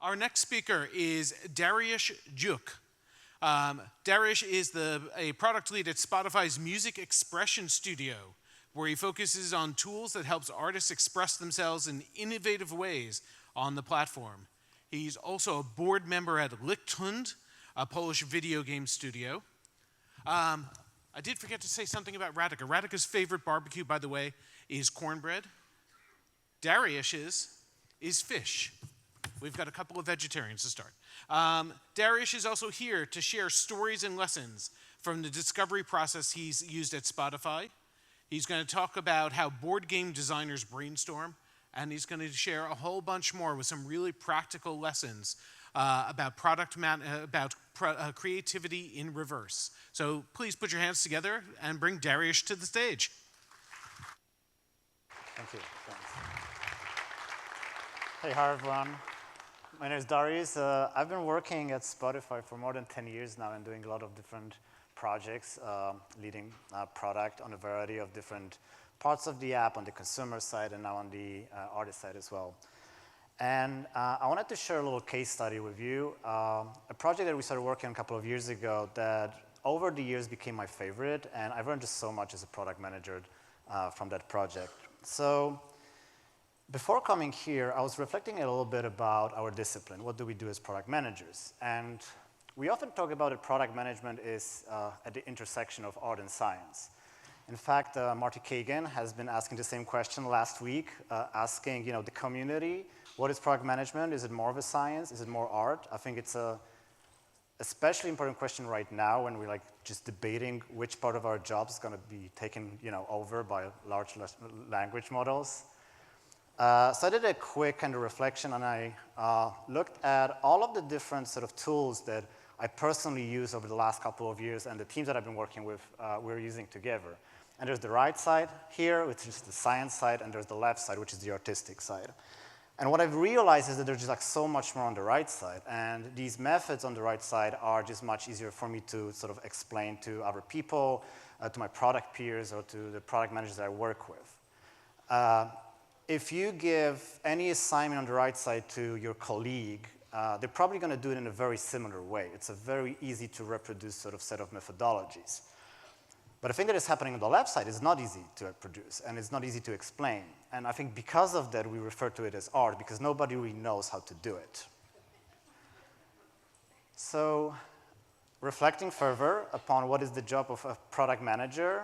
Our next speaker is Dariush Juk. Dariush is a product lead at Spotify's Music Expression Studio, where he focuses on tools that helps artists express themselves in innovative ways on the platform. He's also a board member at Lichthund, a Polish video game studio. I did forget to say something about Radika. Radika's favorite barbecue, by the way, is cornbread. Dariush's is fish. We've got a couple of vegetarians to start. Dariush is also here to share stories and lessons from the discovery process he's used at Spotify. He's going to talk about how board game designers brainstorm, and he's going to share a whole bunch more with some really practical lessons about creativity in reverse. So please put your hands together and bring Dariush to the stage. Thank you. Thanks. Hey, hi everyone. My name is Darius. I've been working at Spotify for more than 10 years now and doing a lot of different projects, leading product on a variety of different parts of the app, on the consumer side and now on the artist side as well. And I wanted to share a little case study with you, a project that we started working on a couple of years ago that over the years became my favorite, and I've learned just so much as a product manager from that project. So before coming here, I was reflecting a little bit about our discipline. What do we do as product managers? And we often talk about that product management is at the intersection of art and science. In fact, Marty Kagan has been asking the same question last week, asking the community, what is product management? Is it more of a science? Is it more art? I think it's a especially important question right now when we're just debating which part of our job is going to be taken over by large language models. So I did a quick kind of reflection, and I looked at all of the different sort of tools that I personally use over the last couple of years, and the teams that I've been working with, we're using together. And there's the right side here, which is the science side, and there's the left side, which is the artistic side. And what I've realized is that there's just so much more on the right side, and these methods on the right side are just much easier for me to sort of explain to other people, to my product peers, or to the product managers that I work with. If you give any assignment on the right side to your colleague, they're probably going to do it in a very similar way. It's a very easy to reproduce sort of set of methodologies. But the thing that is happening on the left side is not easy to reproduce, and it's not easy to explain. And I think because of that, we refer to it as art, because nobody really knows how to do it. So reflecting further upon what is the job of a product manager,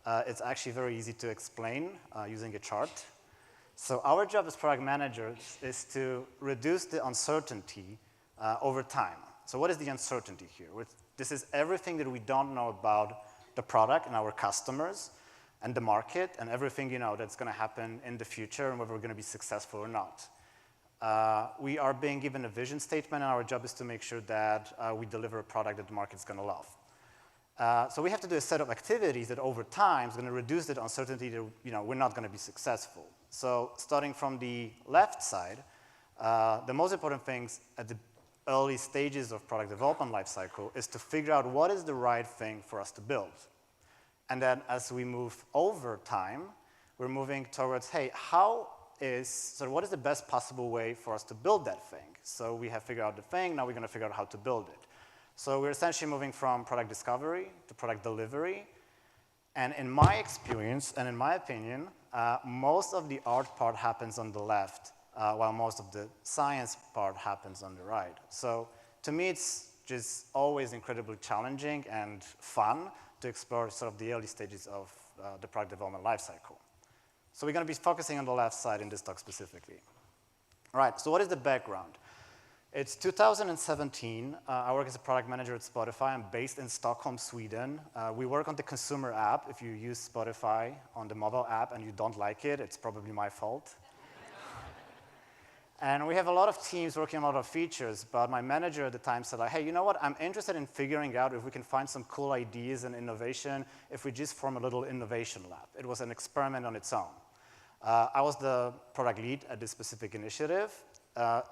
it's actually very easy to explain using a chart. So our job as product managers is to reduce the uncertainty over time. So what is the uncertainty here? This is everything that we don't know about the product and our customers and the market and everything that's going to happen in the future and whether we're going to be successful or not. We are being given a vision statement, and our job is to make sure that we deliver a product that the market's going to love. So we have to do a set of activities that over time is going to reduce that uncertainty that we're not going to be successful. So starting from the left side, the most important things at the early stages of product development lifecycle is to figure out what is the right thing for us to build. And then as we move over time, we're moving towards, hey, what is the best possible way for us to build that thing? So we have figured out the thing, now we're going to figure out how to build it. So we're essentially moving from product discovery to product delivery. And in my experience, and in my opinion, most of the art part happens on the left, while most of the science part happens on the right. So to me, it's just always incredibly challenging and fun to explore sort of the early stages of the product development lifecycle. So we're going to be focusing on the left side in this talk specifically. All right, so what is the background? It's 2017. I work as a product manager at Spotify. I'm based in Stockholm, Sweden. We work on the consumer app. If you use Spotify on the mobile app and you don't like it, it's probably my fault. And we have a lot of teams working on a lot of features, but my manager at the time said, hey, you know what? I'm interested in figuring out if we can find some cool ideas and innovation if we just form a little innovation lab. It was an experiment on its own. I was the product lead at this specific initiative,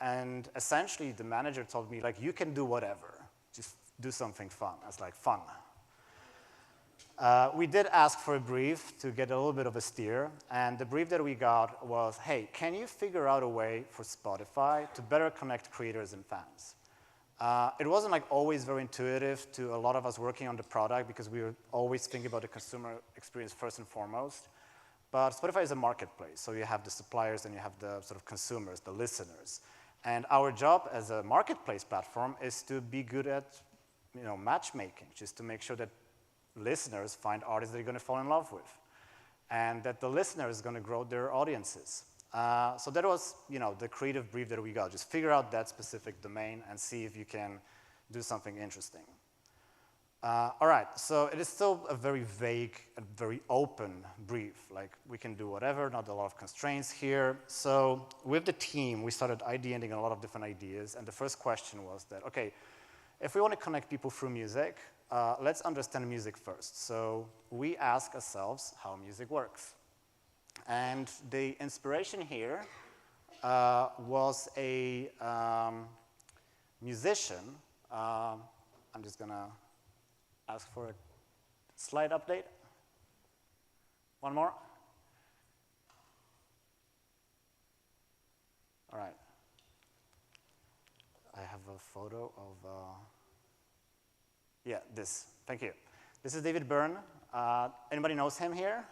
and essentially the manager told me, you can do whatever. Just do something fun. I was like, fun. We did ask for a brief to get a little bit of a steer, and the brief that we got was, hey, can you figure out a way for Spotify to better connect creators and fans? It wasn't like always very intuitive to a lot of us working on the product because we were always thinking about the consumer experience first and foremost. But Spotify is a marketplace, so you have the suppliers and you have the sort of consumers, the listeners. And our job as a marketplace platform is to be good at matchmaking, just to make sure that listeners find artists they're going to fall in love with, and that the listener is going to grow their audiences. So that was, the creative brief that we got. Just figure out that specific domain and see if you can do something interesting. All right, so it is still a very vague and very open brief. Like, we can do whatever, not a lot of constraints here. So with the team, we started ideating a lot of different ideas, and the first question was that, okay, if we want to connect people through music, let's understand music first. So we ask ourselves how music works. And the inspiration here was a musician. I'm just going to ask for a slide update. One more. All right. I have a photo of, yeah, this. Thank you. This is David Byrne. Anybody knows him here?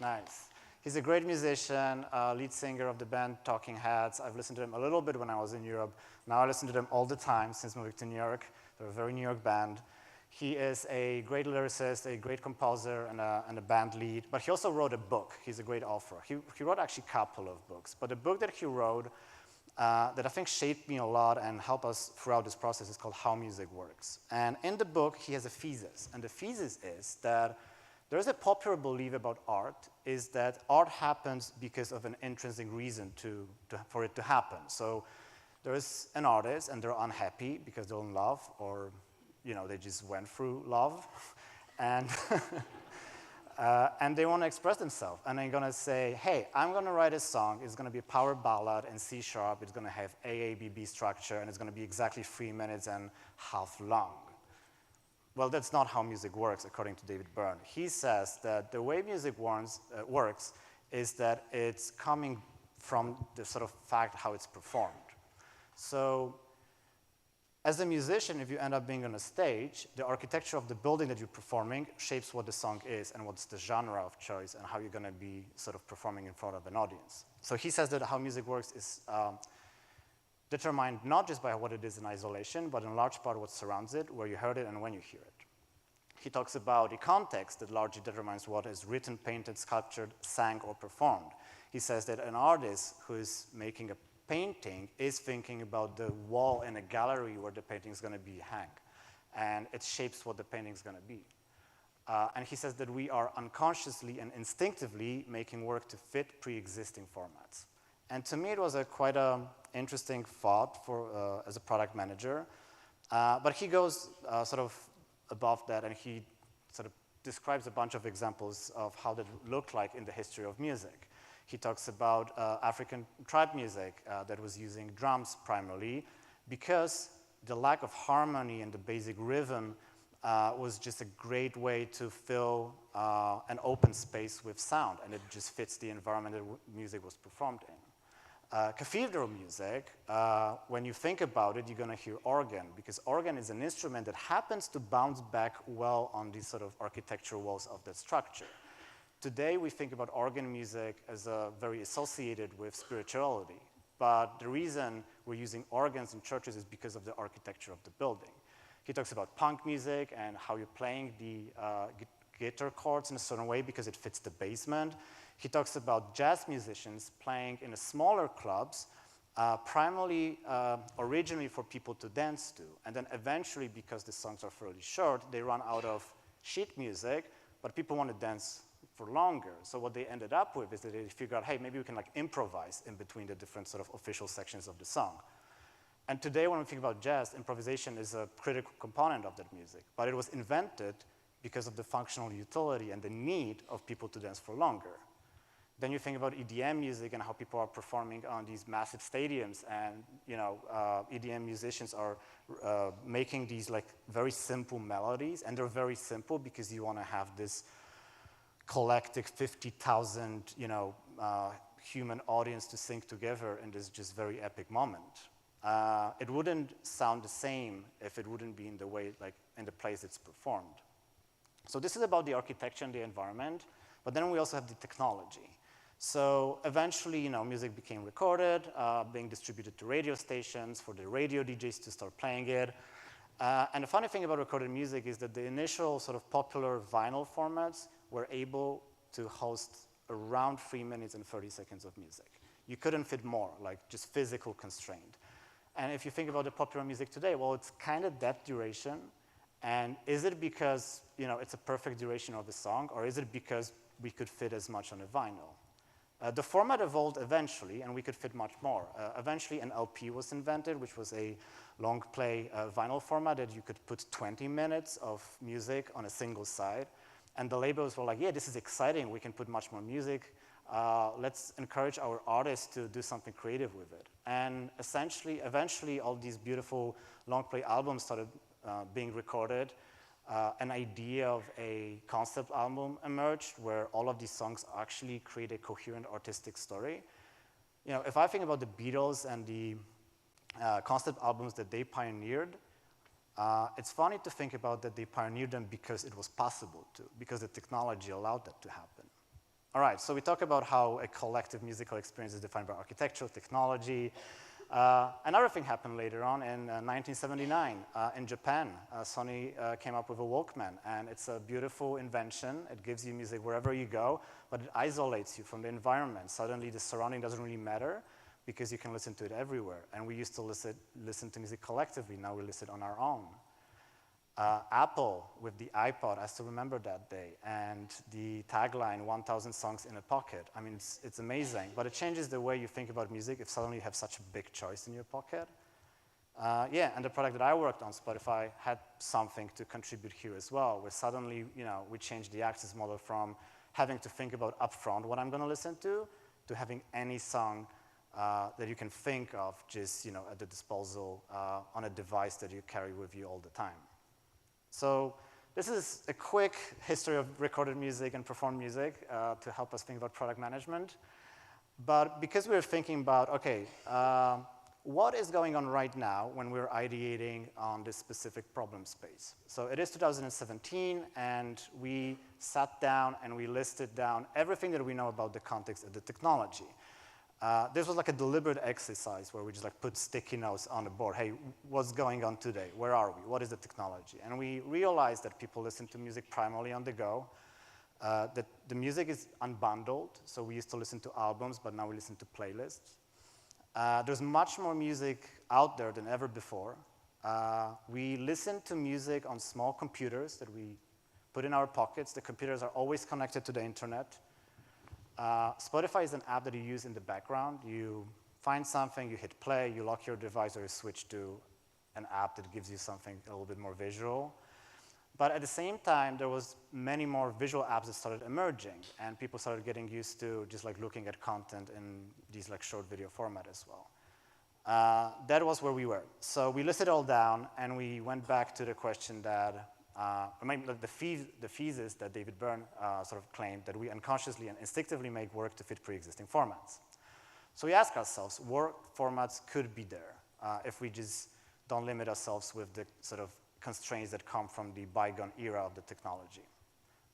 Nice. He's a great musician, lead singer of the band Talking Heads. I've listened to him a little bit when I was in Europe. Now I listen to them all the time since moving to New York. They're a very New York band. He is a great lyricist, a great composer, and a band lead. But he also wrote a book. He's a great author. He wrote actually a couple of books. But the book that he wrote that I think shaped me a lot and helped us throughout this process is called How Music Works. And in the book, he has a thesis. And the thesis is that there is a popular belief about art is that art happens because of an intrinsic reason for it to happen. So there is an artist and they're unhappy because they're in love, or they just went through love, and and they want to express themselves. And they're going to say, hey, I'm going to write a song. It's going to be a power ballad in C#. It's going to have AABB structure, and it's going to be exactly 3 minutes and half long. Well, that's not how music works, according to David Byrne. He says that the way music works is that it's coming from the sort of fact how it's performed. So as a musician, if you end up being on a stage, the architecture of the building that you're performing shapes what the song is and what's the genre of choice and how you're going to be sort of performing in front of an audience. So he says that how music works is determined not just by what it is in isolation, but in large part what surrounds it, where you heard it and when you hear it. He talks about the context that largely determines what is written, painted, sculptured, sang, or performed. He says that an artist who is making a painting is thinking about the wall in a gallery where the painting is going to be hung, and it shapes what the painting is going to be. And he says that we are unconsciously and instinctively making work to fit pre-existing formats. And to me, it was quite an interesting thought as a product manager. But he goes sort of above that, and he sort of describes a bunch of examples of how that looked like in the history of music. He talks about African tribe music that was using drums primarily because the lack of harmony and the basic rhythm was just a great way to fill an open space with sound, and it just fits the environment that music was performed in. Cathedral music, when you think about it, you're going to hear organ, because organ is an instrument that happens to bounce back well on these sort of architectural walls of that structure. Today, we think about organ music as very associated with spirituality, but the reason we're using organs in churches is because of the architecture of the building. He talks about punk music and how you're playing the guitar chords in a certain way because it fits the basement. He talks about jazz musicians playing in smaller clubs, primarily originally for people to dance to. And then eventually, because the songs are fairly short, they run out of sheet music, but people want to dance for longer. So what they ended up with is that they figured out, hey, maybe we can improvise in between the different sort of official sections of the song. And today, when we think about jazz, improvisation is a critical component of that music. But it was invented because of the functional utility and the need of people to dance for longer. Then you think about EDM music and how people are performing on these massive stadiums, and EDM musicians are making these like very simple melodies, and they're very simple because you want to have this collective 50,000 human audience to sing together in this just very epic moment. It wouldn't sound the same if it wouldn't be in the way, like in the place it's performed. So this is about the architecture and the environment, but then we also have the technology. So eventually, music became recorded, being distributed to radio stations for the radio DJs to start playing it. And the funny thing about recorded music is that the initial sort of popular vinyl formats were able to host around 3 minutes and 30 seconds of music. You couldn't fit more, like just physical constraint. And if you think about the popular music today, well, it's kind of that duration. And is it because it's a perfect duration of the song, or is it because we could fit as much on a vinyl? The format evolved eventually, and we could fit much more. Eventually, an LP was invented, which was a long play vinyl format that you could put 20 minutes of music on a single side. And the labels were like, yeah, this is exciting. We can put much more music. Let's encourage our artists to do something creative with it. And essentially, eventually, all these beautiful long play albums started being recorded. An idea of a concept album emerged where all of these songs actually create a coherent artistic story. If I think about the Beatles and the concept albums that they pioneered, it's funny to think about that they pioneered them because it was possible to, because the technology allowed that to happen. All right, so we talk about how a collective musical experience is defined by architecture, technology. Another thing happened later on in 1979 in Japan. Sony came up with a Walkman, and it's a beautiful invention. It gives you music wherever you go, but it isolates you from the environment. Suddenly, the surrounding doesn't really matter because you can listen to it everywhere. And we used to listen to music collectively. Now we listen on our own. Apple with the iPod, I still remember that day, and the tagline, 1,000 songs in a pocket. I mean, it's amazing, but it changes the way you think about music if suddenly you have such a big choice in your pocket. Yeah, and the product that I worked on, Spotify, had something to contribute here as well, where suddenly, we changed the access model from having to think about upfront what I'm going to listen to having any song that you can think of just, at the disposal on a device that you carry with you all the time. So this is a quick history of recorded music and performed music to help us think about product management. But because we're thinking about, okay, what is going on right now when we're ideating on this specific problem space? So it is 2017, and we sat down and we listed down everything that we know about the context of the technology. This was like a deliberate exercise where we just like put sticky notes on the board. Hey, what's going on today? Where are we? What is the technology? And we realized that people listen to music primarily on the go, that the music is unbundled. So we used to listen to albums, but now we listen to playlists. There's much more music out there than ever before. We listen to music on small computers that we put in our pockets. The computers are always connected to the internet. Spotify is an app that you use in the background. You find something, you hit play, you lock your device, or you switch to an app that gives you something a little bit more visual. But at the same time, there was many more visual apps that started emerging, and people started getting used to just like looking at content in these like short video format as well. That was where we were. So we listed it all down, and we went back to the question that the thesis that David Byrne sort of claimed, that we unconsciously and instinctively make work to fit pre-existing formats. So we ask ourselves, what formats could be there if we just don't limit ourselves with the sort of constraints that come from the bygone era of the technology.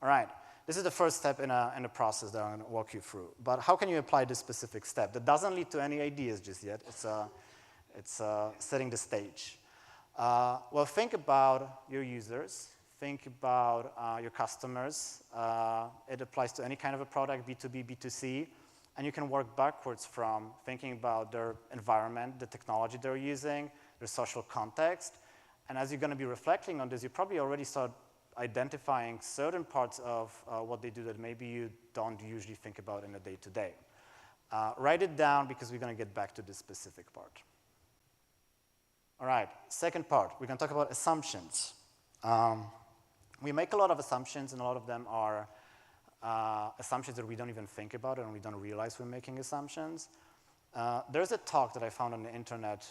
All right, this is the first step in a process that I'm going to walk you through. But how can you apply this specific step? That doesn't lead to any ideas just yet. It's setting the stage. Well, think about your users. Think about your customers. It applies to any kind of a product, B2B, B2C. And you can work backwards from thinking about their environment, the technology they're using, their social context. And as you're going to be reflecting on this, you probably already start identifying certain parts of what they do that maybe you don't usually think about in a day-to-day. Write it down because we're going to get back to this specific part. All right, second part, we're going to talk about assumptions. We make a lot of assumptions, and a lot of them are assumptions that we don't even think about and we don't realize we're making assumptions. There's a talk that I found on the internet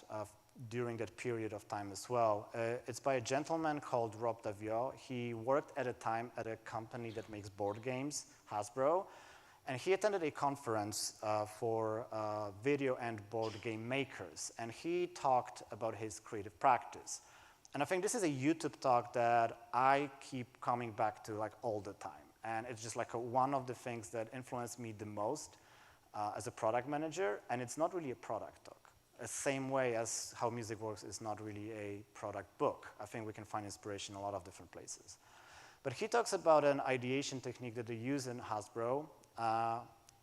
during that period of time as well. It's by a gentleman called Rob Daviau. He worked at a time at a company that makes board games, Hasbro, and he attended a conference for video and board game makers, and he talked about his creative practice. And I think this is a YouTube talk that I keep coming back to like all the time, and it's just like one of the things that influenced me the most as a product manager, and it's not really a product talk. The same way as how music works is not really a product book. I think we can find inspiration in a lot of different places. But he talks about an ideation technique that they use in Hasbro,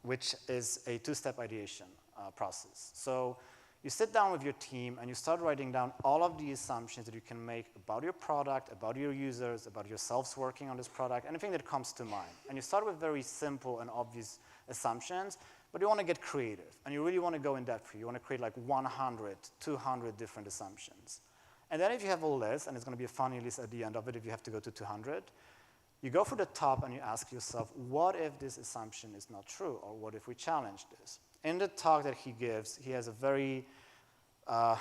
which is a two-step ideation process. So you sit down with your team and you start writing down all of the assumptions that you can make about your product, about your users, about yourselves working on this product, anything that comes to mind. And you start with very simple and obvious assumptions, but you want to get creative, and you really want to go in depth. You want to create like 100, 200 different assumptions. And then if you have a list, and it's going to be a funny list at the end of it if you have to go to 200, you go for the top and you ask yourself, what if this assumption is not true, or what if we challenge this? In the talk that he gives, he has a very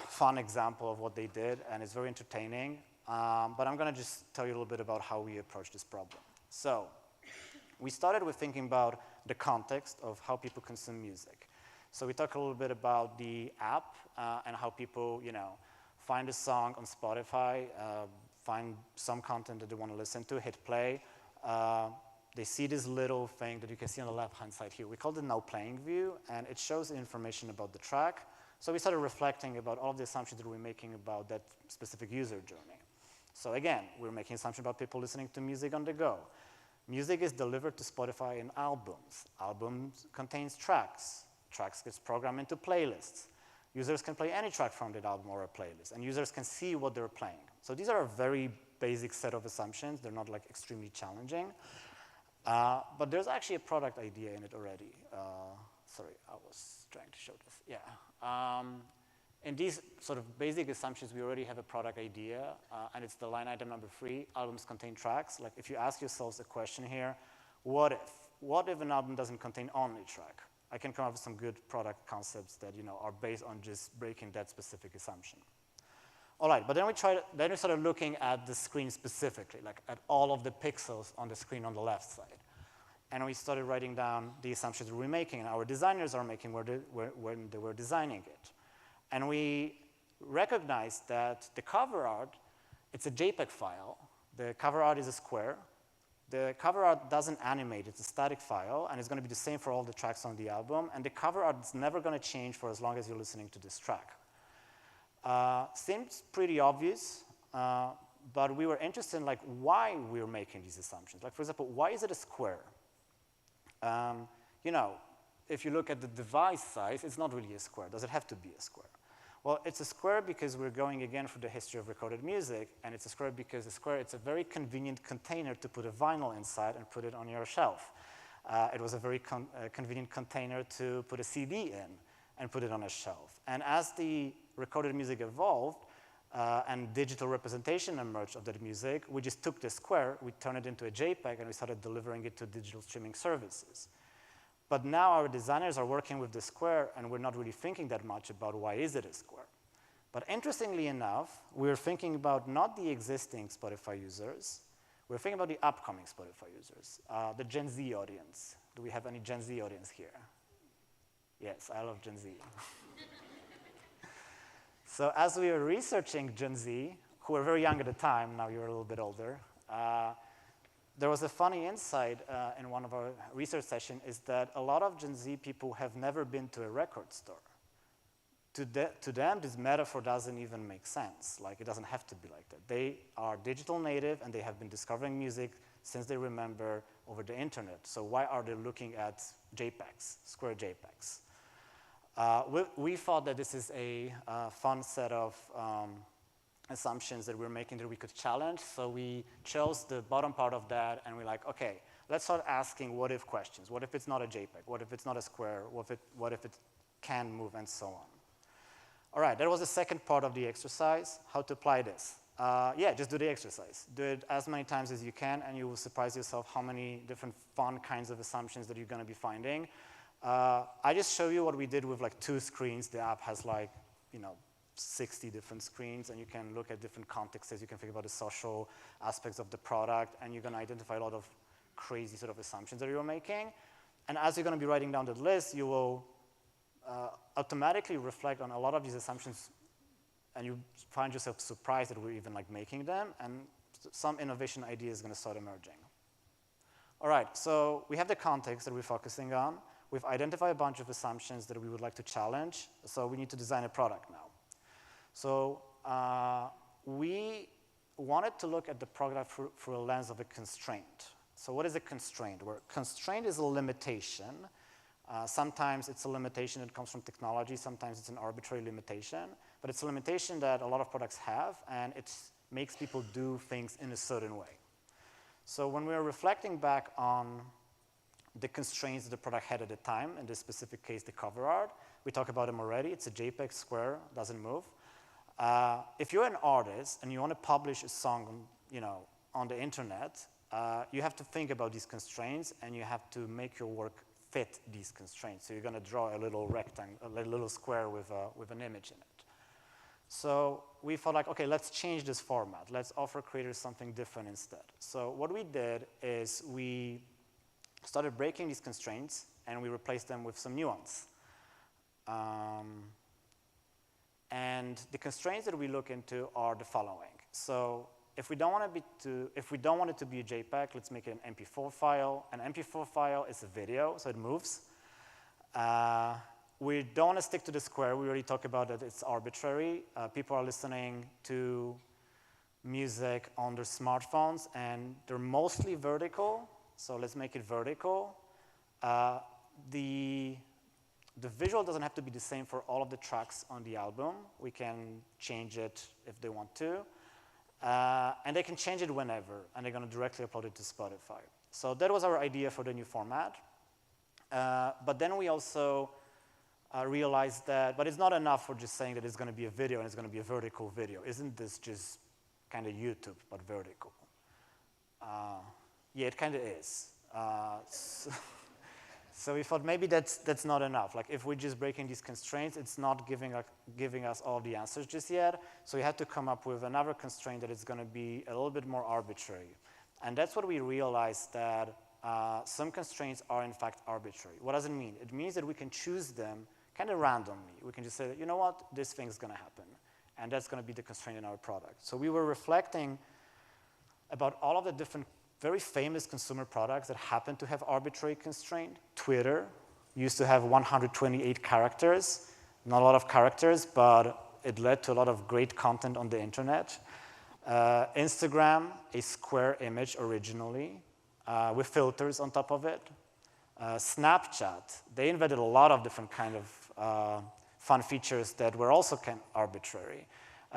fun example of what they did, and it's very entertaining, but I'm going to just tell you a little bit about how we approach this problem. So we started with thinking about the context of how people consume music. So we talked a little bit about the app and how people, find a song on Spotify, find some content that they want to listen to, hit play. They see this little thing that you can see on the left-hand side here. We call it Now Playing view, and it shows information about the track. So we started reflecting about all of the assumptions that we're making about that specific user journey. So again, we're making assumptions about people listening to music on the go. Music is delivered to Spotify in albums. Albums contains tracks. Tracks gets programmed into playlists. Users can play any track from that album or a playlist, and users can see what they're playing. So these are a very basic set of assumptions. They're not like extremely challenging. But there's actually a product idea in it already. Sorry, I was trying to show this. Yeah. In these sort of basic assumptions, we already have a product idea, and it's the line item number 3, albums contain tracks. Like if you ask yourselves a question here, what if an album doesn't contain only track? I can come up with some good product concepts that are based on just breaking that specific assumption. All right, but then we started looking at the screen specifically, like at all of the pixels on the screen on the left side. And we started writing down the assumptions we're making, and our designers are making when they were designing it. And we recognized that the cover art, it's a JPEG file. The cover art is a square. The cover art doesn't animate. It's a static file, and it's going to be the same for all the tracks on the album. And the cover art is never going to change for as long as you're listening to this track. Seems pretty obvious, but we were interested in like why we're making these assumptions. Like, for example, why is it a square? If you look at the device size, it's not really a square. Does it have to be a square? Well, it's a square because we're going again through the history of recorded music, and it's a square because it's a very convenient container to put a vinyl inside and put it on your shelf. It was a very convenient container to put a CD in and put it on a shelf. And as the recorded music evolved and digital representation emerged of that music, we just took the square, we turned it into a JPEG, and we started delivering it to digital streaming services. But now our designers are working with the square, and we're not really thinking that much about why is it a square. But interestingly enough, we're thinking about not the existing Spotify users, we're thinking about the upcoming Spotify users, the Gen Z audience. Do we have any Gen Z audience here? Yes, I love Gen Z. So as we were researching Gen Z, who were very young at the time, now you're a little bit older, there was a funny insight in one of our research sessions is that a lot of Gen Z people have never been to a record store. To them, this metaphor doesn't even make sense. Like, it doesn't have to be like that. They are digital native, and they have been discovering music since they remember over the internet. So why are they looking at JPEGs, square JPEGs? We thought that this is a fun set of assumptions that we're making that we could challenge. So we chose the bottom part of that, and we're like, okay, let's start asking what if questions. What if it's not a JPEG? What if it's not a square? What if it can move, and so on? All right, that was the second part of the exercise, how to apply this. yeah, just do the exercise. Do it as many times as you can, and you will surprise yourself how many different fun kinds of assumptions that you're going to be finding. I just show you what we did with like 2 screens. The app has like, 60 different screens, and you can look at different contexts. You can think about the social aspects of the product, and you're going to identify a lot of crazy sort of assumptions that you're making. And as you're going to be writing down the list, you will automatically reflect on a lot of these assumptions, and you find yourself surprised that we're even like making them, and some innovation idea is going to start emerging. All right, so we have the context that we're focusing on. We've identified a bunch of assumptions that we would like to challenge, so we need to design a product now. So we wanted to look at the product through a lens of a constraint. So what is a constraint? Well, constraint is a limitation. Sometimes it's a limitation that comes from technology. Sometimes it's an arbitrary limitation. But it's a limitation that a lot of products have, and it makes people do things in a certain way. So when we're reflecting back on the constraints that the product had at the time, in this specific case, the cover art, we talked about them already. It's a JPEG square, doesn't move. If you're an artist and you want to publish a song, on the internet, you have to think about these constraints, and you have to make your work fit these constraints. So you're going to draw a little rectangle, a little square with an image in it. So we thought like, okay, let's change this format. Let's offer creators something different instead. So what we did is we started breaking these constraints, and we replaced them with some nuance. And the constraints that we look into are the following. So if we don't want it to be a JPEG, let's make it an MP4 file. An MP4 file is a video, so it moves. We don't want to stick to the square. We already talked about that it's arbitrary. People are listening to music on their smartphones, and they're mostly vertical. So let's make it vertical. The visual doesn't have to be the same for all of the tracks on the album. We can change it if they want to. And they can change it whenever, and they're going to directly upload it to Spotify. So that was our idea for the new format. But then we also realized that, but it's not enough for just saying that it's going to be a video and it's going to be a vertical video. Isn't this just kind of YouTube, but vertical? Yeah, it kind of is. So we thought maybe that's not enough. Like if we're just breaking these constraints, it's not giving us all the answers just yet. So we had to come up with another constraint that is going to be a little bit more arbitrary. And that's what we realized, that some constraints are in fact arbitrary. What does it mean? It means that we can choose them kind of randomly. We can just say, you know what, this thing's going to happen. And that's going to be the constraint in our product. So we were reflecting about all of the different very famous consumer products that happen to have arbitrary constraint. Twitter used to have 128 characters. Not a lot of characters, but it led to a lot of great content on the internet. Instagram, a square image originally, with filters on top of it. Snapchat, they invented a lot of different kind of fun features that were also kind of arbitrary.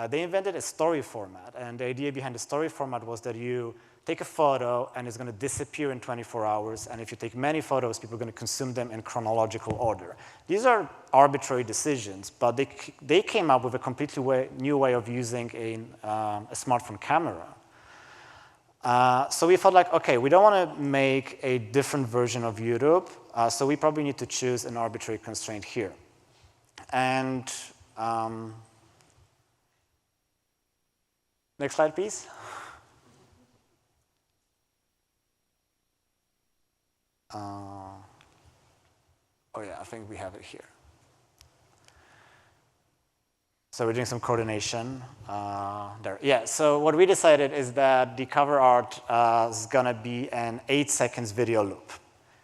They invented a story format, and the idea behind the story format was that you take a photo and it's going to disappear in 24 hours, and if you take many photos, people are going to consume them in chronological order. These are arbitrary decisions, but they came up with a completely new way of using a smartphone camera. So we thought like, okay, we don't want to make a different version of YouTube, so we probably need to choose an arbitrary constraint here. And next slide, please. Oh yeah, I think we have it here. So we're doing some coordination there. Yeah, so what we decided is that the cover art is gonna be an 8 seconds video loop.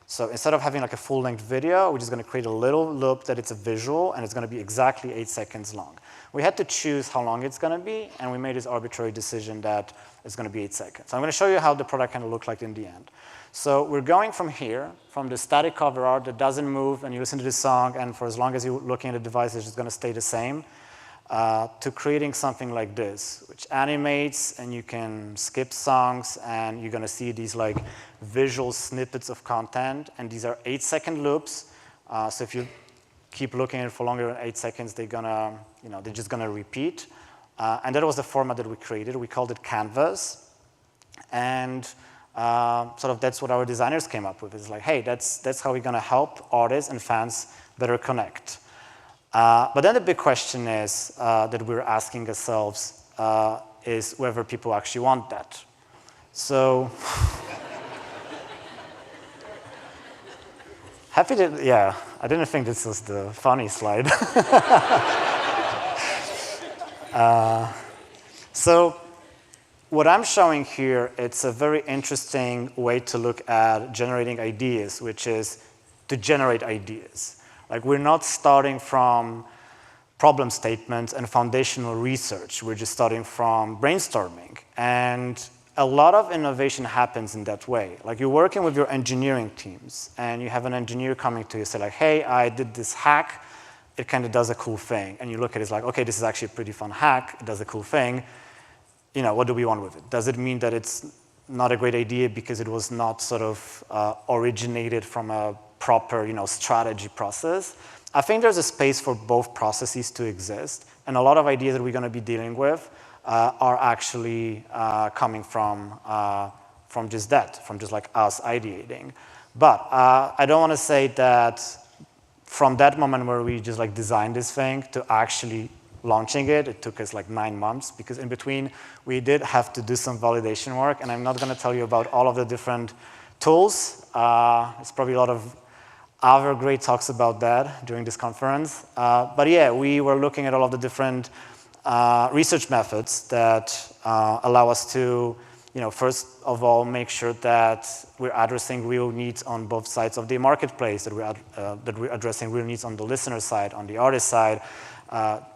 So instead of having like a full-length video, we're just gonna create a little loop that it's a visual, and it's gonna be exactly 8 seconds long. We had to choose how long it's gonna be, and we made this arbitrary decision that it's gonna be 8 seconds. So I'm gonna show you how the product kind of looked like in the end. So we're going from here, from the static cover art that doesn't move, and you listen to the song, and for as long as you're looking at the device, it's just gonna stay the same, to creating something like this, which animates, and you can skip songs, and you're gonna see these like visual snippets of content, and these are 8-second loops. So if you keep looking at it for longer than 8 seconds, they're gonna, they're just gonna repeat. And that was the format that we created. We called it Canvas. And sort of that's what our designers came up with. It's like, hey, that's how we're going to help artists and fans better connect. But then the big question is that we're asking ourselves is whether people actually want that. So happy to, yeah, I didn't think this was the funny slide. So what I'm showing here, it's a very interesting way to look at generating ideas, which is to generate ideas. Like, we're not starting from problem statements and foundational research. We're just starting from brainstorming. And a lot of innovation happens in that way. Like, you're working with your engineering teams, and you have an engineer coming to you and say, like, hey, I did this hack. It kind of does a cool thing. And you look at it, it's like, okay, this is actually a pretty fun hack. It does a cool thing. You know, what do we want with it? Does it mean that it's not a great idea because it was not sort of originated from a proper, strategy process? I think there's a space for both processes to exist, and a lot of ideas that we're going to be dealing with are actually coming from just that, from just like us ideating. But I don't want to say that from that moment where we just like designed this thing to actually launching it, it took us like 9 months, because in between we did have to do some validation work, and I'm not going to tell you about all of the different tools. There's probably a lot of other great talks about that during this conference. But yeah, we were looking at all of the different research methods that allow us to, first of all, make sure that we're addressing real needs on both sides of the marketplace, that we're addressing real needs on the listener side, on the artist side.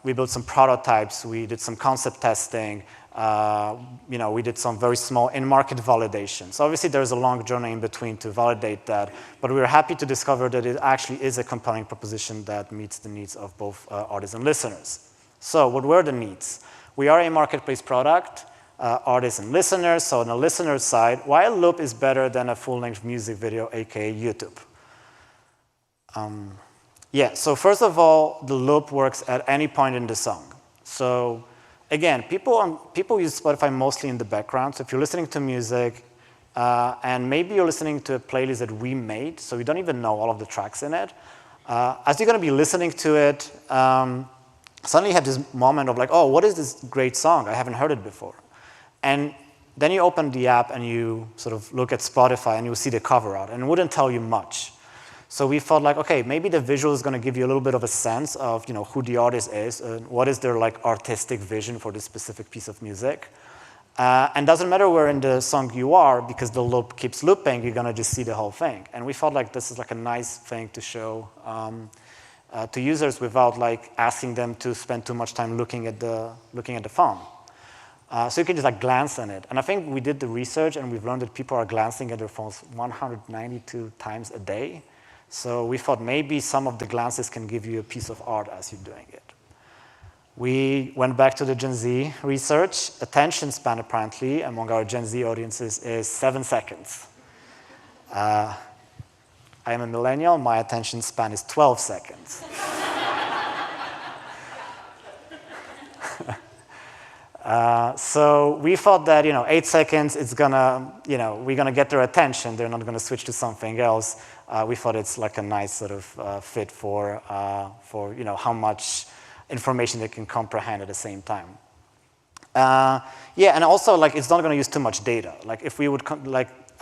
We built some prototypes. We did some concept testing. We did some very small in-market validation. So obviously there's a long journey in between to validate that, but we were happy to discover that it actually is a compelling proposition that meets the needs of both artists and listeners. So what were the needs? We are a marketplace product, artists and listeners. So on the listener side, why a loop is better than a full-length music video, aka YouTube? Yeah, so first of all, the loop works at any point in the song. So again, people use Spotify mostly in the background. So if you're listening to music, and maybe you're listening to a playlist that we made, so you don't even know all of the tracks in it, as you're going to be listening to it, suddenly you have this moment of like, oh, what is this great song? I haven't heard it before. And then you open the app and you sort of look at Spotify and you see the cover art, and it wouldn't tell you much. So we felt like, okay, maybe the visual is going to give you a little bit of a sense of, who the artist is and what is their like artistic vision for this specific piece of music. And doesn't matter where in the song you are, because the loop keeps looping, you're going to just see the whole thing. And we felt like this is like a nice thing to show to users without like asking them to spend too much time looking at the phone. So you can just like glance at it. And I think we did the research and we've learned that people are glancing at their phones 192 times a day. So we thought maybe some of the glances can give you a piece of art as you're doing it. We went back to the Gen Z research. Attention span, apparently, among our Gen Z audiences is 7 seconds. I am a millennial. My attention span is 12 seconds. So we thought that 8 seconds, it's gonna we're gonna get their attention. They're not gonna switch to something else. We thought it's like a nice sort of fit for how much information they can comprehend at the same time. Yeah, and also like it's not gonna use too much data. Like if we would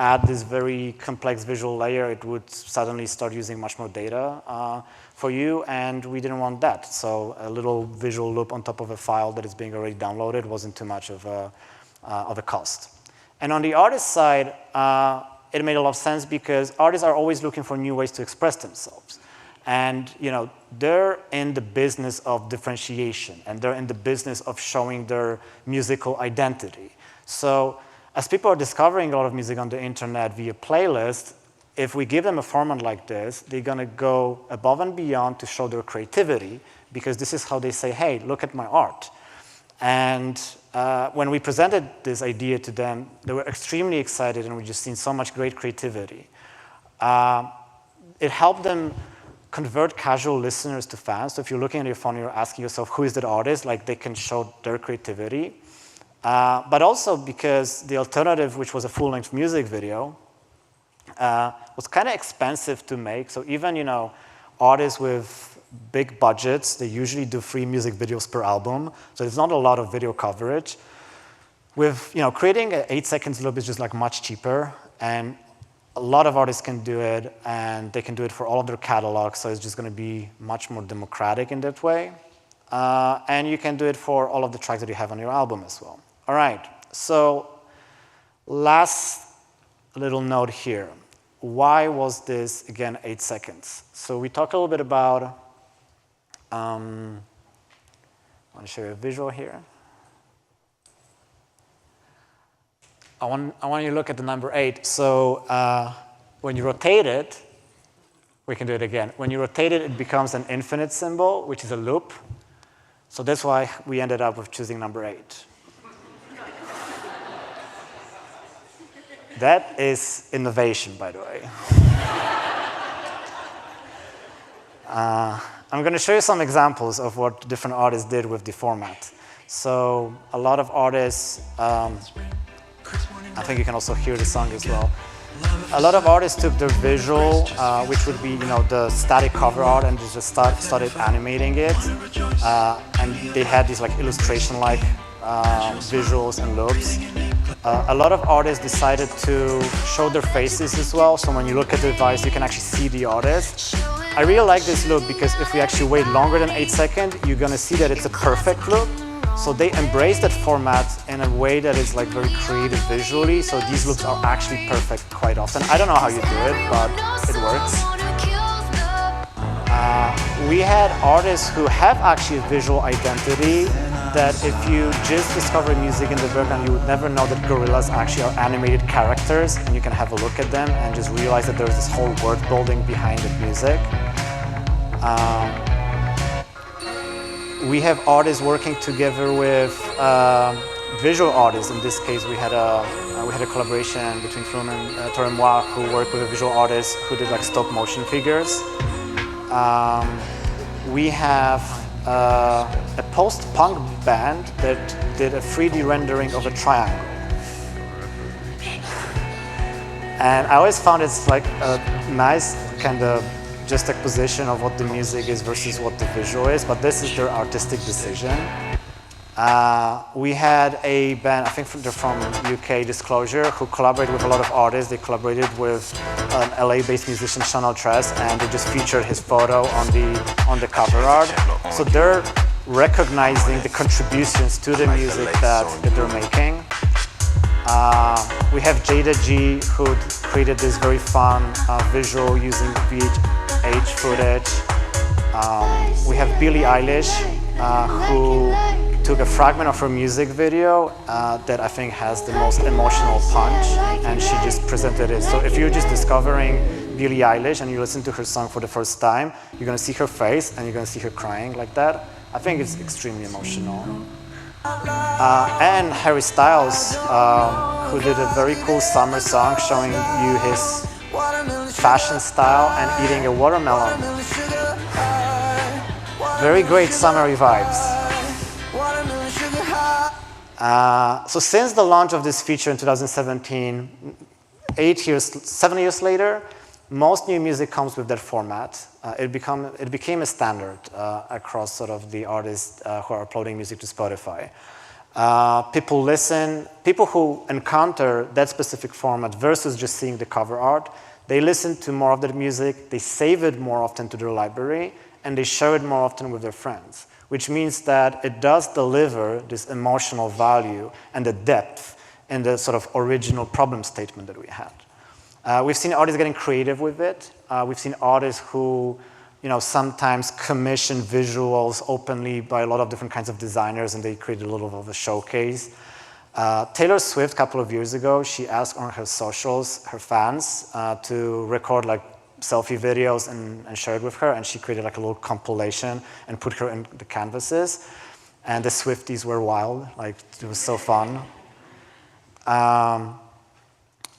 add this very complex visual layer, it would suddenly start using much more data for you, and we didn't want that. So a little visual loop on top of a file that is being already downloaded wasn't too much of a cost. And on the artist side, it made a lot of sense because artists are always looking for new ways to express themselves. And they're in the business of differentiation, and they're in the business of showing their musical identity. So as people are discovering a lot of music on the internet via playlists, if we give them a format like this, they're going to go above and beyond to show their creativity, because this is how they say, hey, look at my art. And when we presented this idea to them, they were extremely excited, and we just seen so much great creativity. It helped them convert casual listeners to fans. So if you're looking at your phone, you're asking yourself, who is that artist? Like, they can show their creativity. But also because the alternative, which was a full-length music video, was kind of expensive to make. So even, you know, artists with big budgets, they usually do 3 music videos per album. So there's not a lot of video coverage. With, you know, creating an 8 seconds loop is just like much cheaper, and a lot of artists can do it, and they can do it for all of their catalogs, so it's just going to be much more democratic in that way. And you can do it for all of the tracks that you have on your album as well. All right, so last little note here. Why was this, again, 8 seconds? So we talked a little bit about, I want to show you a visual here. I want you to look at the number 8. So when you rotate it, we can do it again. When you rotate it, it becomes an infinite symbol, which is a loop. So that's why we ended up with choosing number 8. That is innovation, by the way. I'm going to show you some examples of what different artists did with the format. So a lot of artists, I think you can also hear the song as well. A lot of artists took their visual, which would be, you know, the static cover art, and just started animating it. And they had these like illustration-like visuals and loops. A lot of artists decided to show their faces as well, so when you look at the device, you can actually see the artist. I really like this loop because if we actually wait longer than 8 seconds, you're going to see that it's a perfect loop. So they embrace that format in a way that is like very creative visually, so these loops are actually perfect quite often. I don't know how you do it, but it works. We had artists who have actually a visual identity that if you just discover music in the background, you would never know that gorillas actually are animated characters, and you can have a look at them and just realize that there's this whole world building behind the music. We have artists working together with visual artists. In this case, we had a collaboration between Flume and Torremois, who worked with a visual artist who did like stop motion figures. We have a post-punk band that did a 3D rendering of a triangle. And I always found it's like a nice kind of juxtaposition of what the music is versus what the visual is, but this is their artistic decision. We had a band, I think they're from UK, Disclosure, who collaborated with a lot of artists. They collaborated with an LA-based musician, Sean Altress, and they just featured his photo on the cover art. So they're recognizing the contributions to the music that they're making. We have Jada G, who created this very fun visual using VHH footage. We have Billie Eilish, who took a fragment of her music video that I think has the most emotional punch, and she just presented it. So if you're just discovering Billie Eilish and you listen to her song for the first time, you're going to see her face and you're going to see her crying like that. I think it's extremely emotional. And Harry Styles, who did a very cool summer song showing you his fashion style and eating a watermelon. Very great summery vibes. So since the launch of this feature in 2017, 7 years later, most new music comes with that format. It became a standard across sort of the artists who are uploading music to Spotify. People who encounter that specific format versus just seeing the cover art, they listen to more of that music, they save it more often to their library, and they share it more often with their friends, which means that it does deliver this emotional value and the depth in the sort of original problem statement that we had. We've seen artists getting creative with it. We've seen artists who, sometimes commission visuals openly by a lot of different kinds of designers, and they created a little bit of a showcase. Taylor Swift, a couple of years ago, she asked on her socials her fans to record like selfie videos and share it with her, and she created like a little compilation and put her in the canvases. And the Swifties were wild, like it was so fun.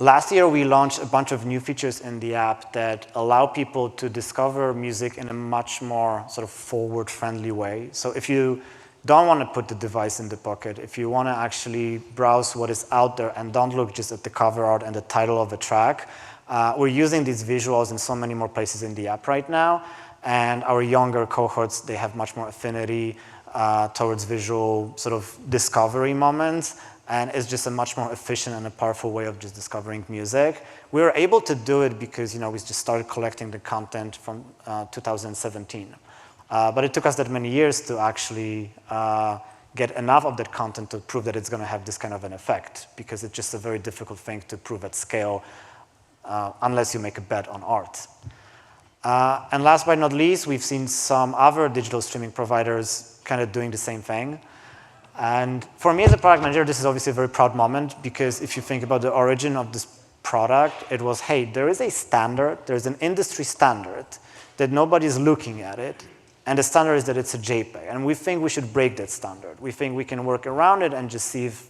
Last year, we launched a bunch of new features in the app that allow people to discover music in a much more sort of forward-friendly way. So if you don't want to put the device in the pocket, if you want to actually browse what is out there and don't look just at the cover art and the title of the track, we're using these visuals in so many more places in the app right now. And our younger cohorts, they have much more affinity towards visual sort of discovery moments. And it's just a much more efficient and a powerful way of just discovering music. We were able to do it because we just started collecting the content from 2017. But it took us that many years to actually get enough of that content to prove that it's going to have this kind of an effect, because it's just a very difficult thing to prove at scale unless you make a bet on art. And last but not least, we've seen some other digital streaming providers kind of doing the same thing. And for me as a product manager, this is obviously a very proud moment, because if you think about the origin of this product, it was, hey, there is a standard, there's an industry standard that nobody's looking at it, and the standard is that it's a JPEG. And we think we should break that standard. We think we can work around it and just see if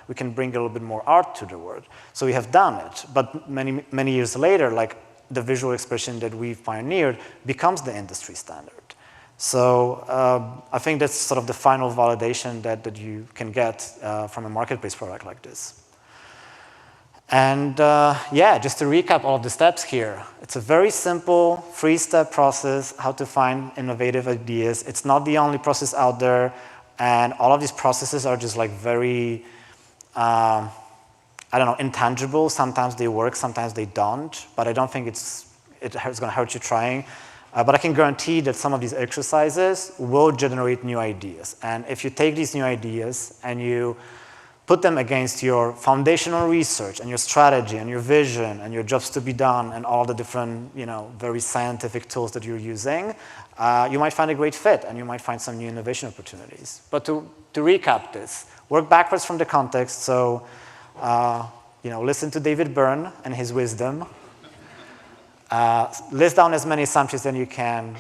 we can bring a little bit more art to the world. So we have done it. But many, many years later, like the visual expression that we've pioneered becomes the industry standard. So I think that's sort of the final validation that you can get from a marketplace product like this. And yeah, just to recap all of the steps here, it's a very simple, three-step process how to find innovative ideas. It's not the only process out there, and all of these processes are just like very, I don't know, intangible. Sometimes they work, sometimes they don't, but I don't think it's going to hurt you trying. But I can guarantee that some of these exercises will generate new ideas. And if you take these new ideas and you put them against your foundational research and your strategy and your vision and your jobs to be done and all the different, very scientific tools that you're using, you might find a great fit and you might find some new innovation opportunities. But to recap this, work backwards from the context. So, listen to David Byrne and his wisdom. List down as many assumptions as you can.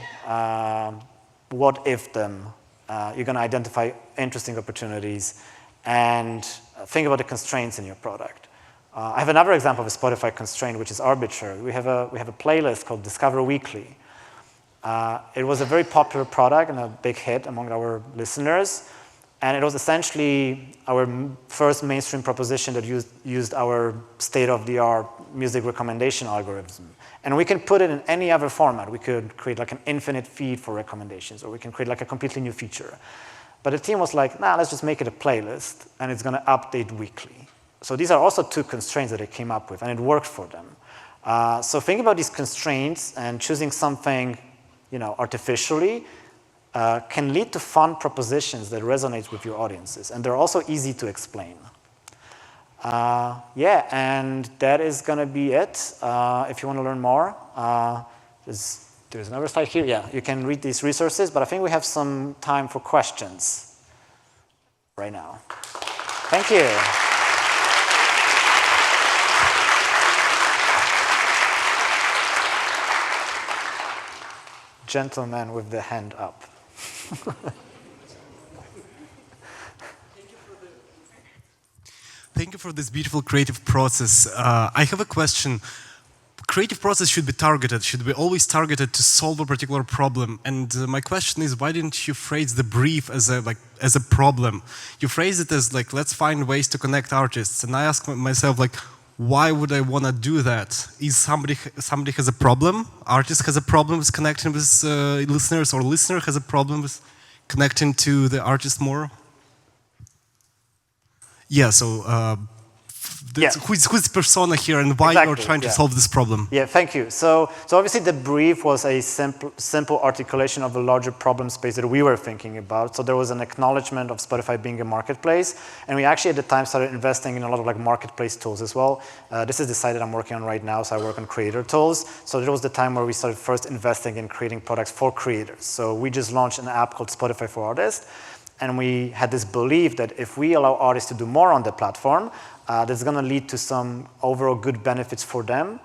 What if them? You're going to identify interesting opportunities, and think about the constraints in your product. I have another example of a Spotify constraint, which is arbitrary. We have a playlist called Discover Weekly. It was a very popular product and a big hit among our listeners, and it was essentially our first mainstream proposition that used our state-of-the-art music recommendation algorithm. And we can put it in any other format. We could create like an infinite feed for recommendations, or we can create like a completely new feature. But the team was like, nah, let's just make it a playlist, and it's going to update weekly. So these are also two constraints that they came up with, and it worked for them. So think about these constraints, and choosing something artificially can lead to fun propositions that resonate with your audiences, and they're also easy to explain. Yeah, and that is going to be it. If you want to learn more, there's another slide here. Yeah, you can read these resources, but I think we have some time for questions right now. Thank you. Gentleman with the hand up. Thank you for this beautiful creative process. I have a question. Creative process should be targeted, should be always targeted to solve a particular problem. And my question is, why didn't you phrase the brief as a problem? You phrase it as like, let's find ways to connect artists. And I ask myself, like, why would I want to do that? Is somebody has a problem? Artist has a problem with connecting with listeners, or listener has a problem with connecting to the artist more? Yeah, so who's persona here, and why you're trying to solve this problem? Yeah, thank you. So obviously the brief was a simple articulation of the larger problem space that we were thinking about. So there was an acknowledgement of Spotify being a marketplace, and we actually at the time started investing in a lot of like marketplace tools as well. This is the site that I'm working on right now, so I work on creator tools. So there was the time where we started first investing in creating products for creators. So we just launched an app called Spotify for Artists, and we had this belief that if we allow artists to do more on the platform, that's going to lead to some overall good benefits for them,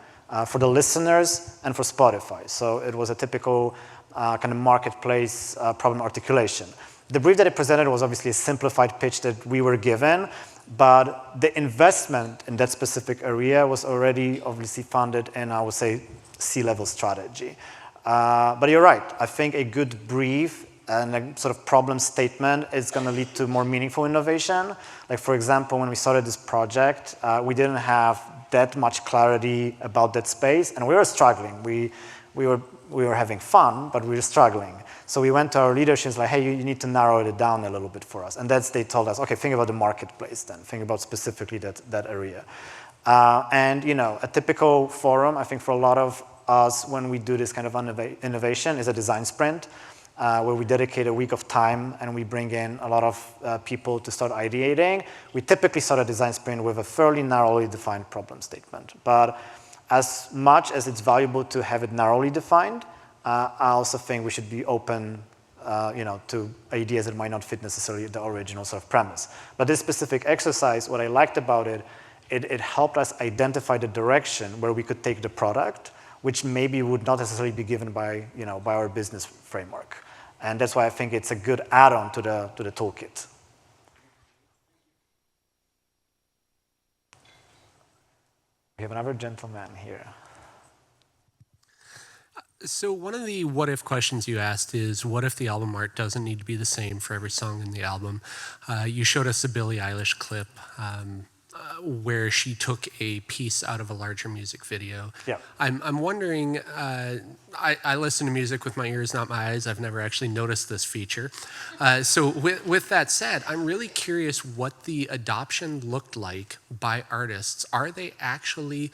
for the listeners, and for Spotify. So it was a typical kind of marketplace problem articulation. The brief that I presented was obviously a simplified pitch that we were given, But the investment in that specific area was already obviously funded in, I would say, C-level strategy. But you're right. I think a good brief and a sort of problem statement is going to lead to more meaningful innovation. Like, for example, when we started this project, we didn't have that much clarity about that space, and we were struggling. We were having fun, but we were struggling. So we went to our leadership, like, hey, you need to narrow it down a little bit for us. And they told us, okay, think about the marketplace then. Think about specifically that area. And, you know, a typical forum, I think for a lot of us, when we do this kind of innovation, is a design sprint, where we dedicate a week of time and we bring in a lot of people to start ideating. We typically start a design sprint with a fairly narrowly defined problem statement. But as much as it's valuable to have it narrowly defined, I also think we should be open you know, to ideas that might not fit necessarily the original sort of premise. But this specific exercise, what I liked about it, it helped us identify the direction where we could take the product, which maybe would not necessarily be given by, you know, by our business framework. And that's why I think it's a good add-on to the toolkit. We have another gentleman here. So one of the what-if questions you asked is, what if the album art doesn't need to be the same for every song in the album? You showed us a Billie Eilish clip where she took a piece out of a larger music video. Yeah. I'm wondering, I listen to music with my ears, not my eyes. I've never actually noticed this feature. So with that said, I'm really curious what the adoption looked like by artists. Are they actually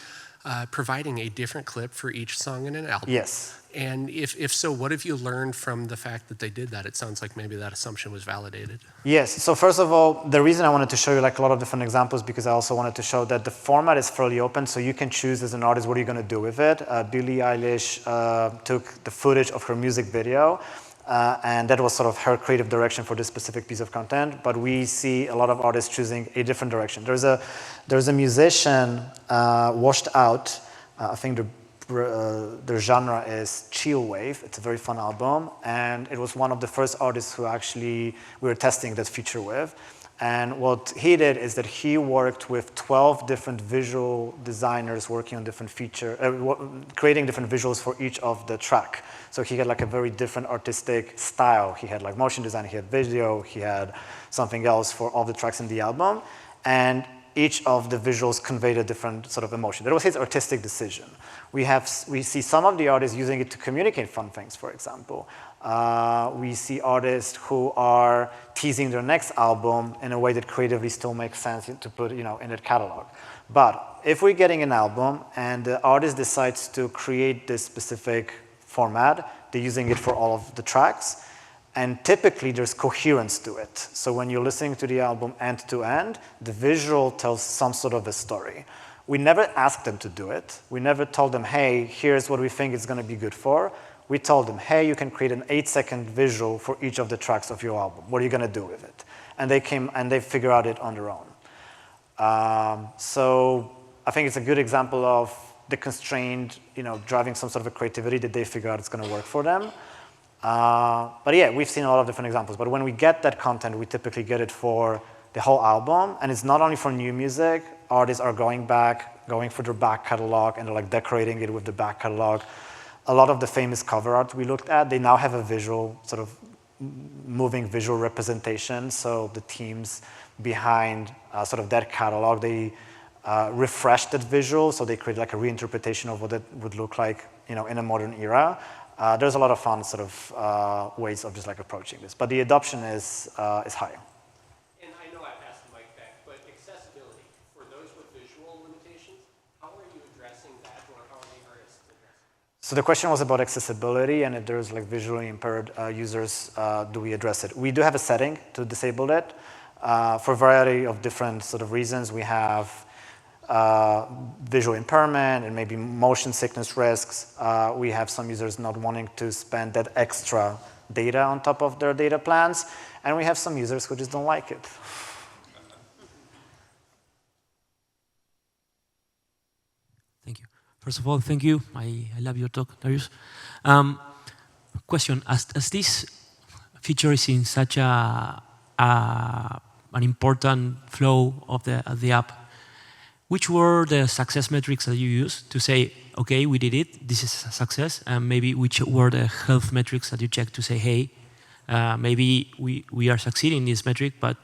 providing a different clip for each song in an album? Yes. And if so, what have you learned from the fact that they did that? It sounds like maybe that assumption was validated. Yes, so first of all, the reason I wanted to show you like a lot of different examples, because I also wanted to show that the format is fairly open, so you can choose as an artist what are you going to do with it. Billie Eilish took the footage of her music video, and that was sort of her creative direction for this specific piece of content, but we see a lot of artists choosing a different direction. There's a musician, Washed Out, I think their genre is chill wave. It's a very fun album, and it was one of the first artists who actually we were testing that feature with. And what he did is that he worked with 12 different visual designers working on different creating different visuals for each of the track. So he had like a very different artistic style. He had like motion design, he had video, he had something else for all the tracks in the album. And each of the visuals conveyed a different sort of emotion. That was his artistic decision. We see some of the artists using it to communicate fun things, for example. We see artists who are teasing their next album in a way that creatively still makes sense to put, you know, in their catalog. But if we're getting an album and the artist decides to create this specific format, they're using it for all of the tracks, and typically there's coherence to it. So when you're listening to the album end to end, the visual tells some sort of a story. We never asked them to do it. We never told them, hey, here's what we think it's going to be good for. We told them, hey, you can create an 8-second visual for each of the tracks of your album. What are you going to do with it? And they came and they figured out it on their own. So I think it's a good example of the constrained, you know, driving some sort of a creativity that they figure out it's going to work for them. But yeah, we've seen a lot of different examples. But when we get that content, we typically get it for the whole album. And it's not only for new music. Artists are going through their back catalog, and they're like decorating it with the back catalog. A lot of the famous cover art we looked at, they now have a visual, sort of moving visual representation. So the teams behind sort of that catalog, they refreshed that visual. So they created like a reinterpretation of what it would look like, you know, in a modern era. There's a lot of fun sort of ways of just like approaching this, but the adoption is high. And I know I've asked Mike back, but accessibility for those with visual limitations, how are you addressing that, or how are the artists addressing it? So the question was about accessibility, and if there's like visually impaired users, do we address it? We do have a setting to disable it for a variety of different sort of reasons. We have visual impairment and maybe motion sickness risks. We have some users not wanting to spend that extra data on top of their data plans, and we have some users who just don't like it. Thank you. First of all, thank you. I love your talk, Darius. Question, as this feature is in such a an important flow of the app. Which were the success metrics that you used to say, okay, we did it, this is a success, and maybe which were the health metrics that you checked to say, hey, maybe we are succeeding in this metric, but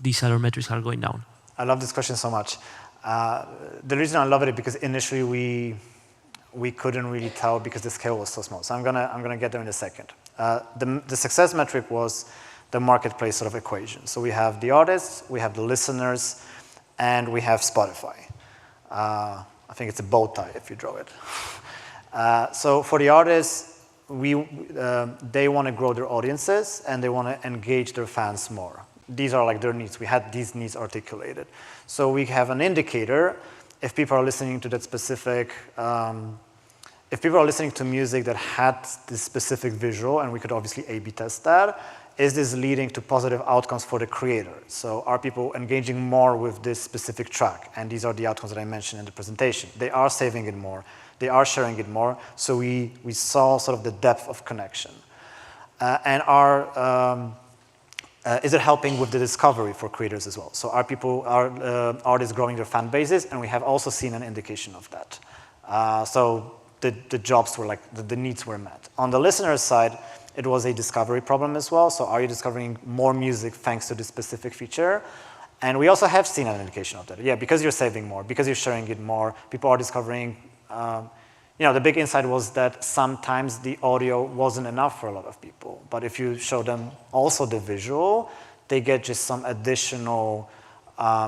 these other metrics are going down? I love this question so much. The reason I love it is because initially we couldn't really tell because the scale was so small. So I'm gonna get there in a second. The success metric was the marketplace sort of equation. So we have the artists, we have the listeners, and we have Spotify. I think it's a bow tie if you draw it. So for the artists, they want to grow their audiences and they want to engage their fans more. These are like their needs. We had these needs articulated. So we have an indicator if people are listening to that specific, if people are listening to music that had this specific visual, and we could obviously A/B test that, is this leading to positive outcomes for the creator? So are people engaging more with this specific track? And these are the outcomes that I mentioned in the presentation. They are saving it more. They are sharing it more. So we saw sort of the depth of connection. And is it helping with the discovery for creators as well? So are artists growing their fan bases? And we have also seen an indication of that. So the jobs were like, the needs were met. On the listener's side, it was a discovery problem as well. So are you discovering more music thanks to this specific feature? And we also have seen an indication of that. Yeah, because you're saving more, because you're sharing it more, people are discovering, the big insight was that sometimes the audio wasn't enough for a lot of people. But if you show them also the visual, they get just some additional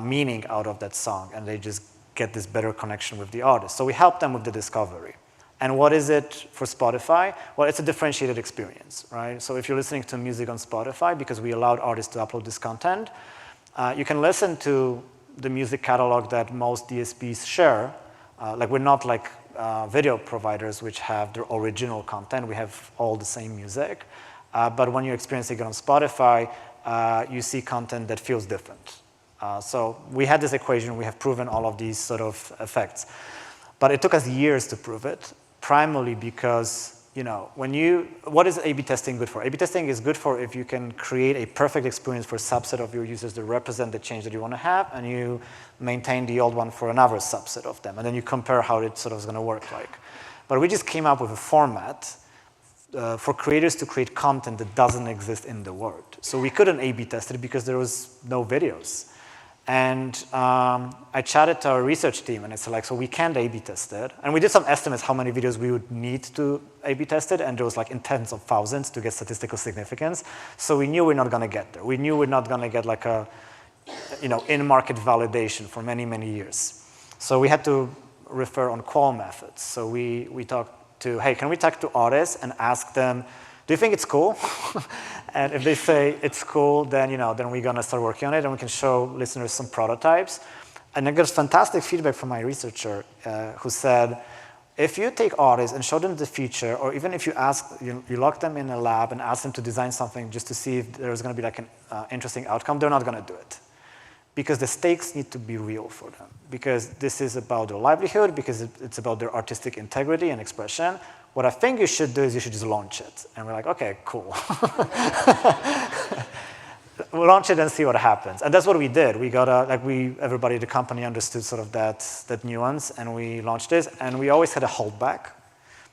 meaning out of that song, and they just get this better connection with the artist. So we help them with the discovery. And what is it for Spotify? Well, it's a differentiated experience, right? So if you're listening to music on Spotify, because we allowed artists to upload this content, you can listen to the music catalog that most DSPs share. We're not like video providers which have their original content. We have all the same music. But when you're experiencing it on Spotify, you see content that feels different. So we had this equation. We have proven all of these sort of effects. But it took us years to prove it. Primarily because, what is A/B testing good for? A/B testing is good for if you can create a perfect experience for a subset of your users that represent the change that you want to have, and you maintain the old one for another subset of them, and then you compare how it sort of is going to work like. But we just came up with a format for creators to create content that doesn't exist in the world. So we couldn't A/B test it because there was no videos. And I chatted to our research team, and it's like, so we can't A/B test it. And we did some estimates how many videos we would need to A/B test it, and there was like in tens of thousands to get statistical significance. So we knew we're not going to get there. We knew we're not going to get like a, in-market validation for many, many years. So we had to refer on qual methods. So we talked to, hey, can we talk to artists and ask them, do you think it's cool? And if they say it's cool, then then we're gonna start working on it, and we can show listeners some prototypes. And I got fantastic feedback from my researcher who said, if you take artists and show them the feature, or even if you you lock them in a lab and ask them to design something just to see if there's gonna be like an interesting outcome, they're not gonna do it. Because the stakes need to be real for them. Because this is about their livelihood, because it's about their artistic integrity and expression. What I think you should do is you should just launch it. And we're like, okay, cool. We'll launch it and see what happens. And that's what we did. We got everybody at the company understood sort of that nuance, and we launched this. And we always had a holdback.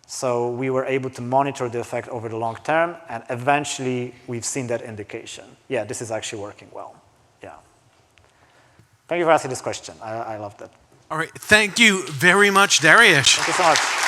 So we were able to monitor the effect over the long term, and eventually we've seen that indication. Yeah, this is actually working well. Yeah. Thank you for asking this question. I love that. All right. Thank you very much, Dariusz. Thank you so much.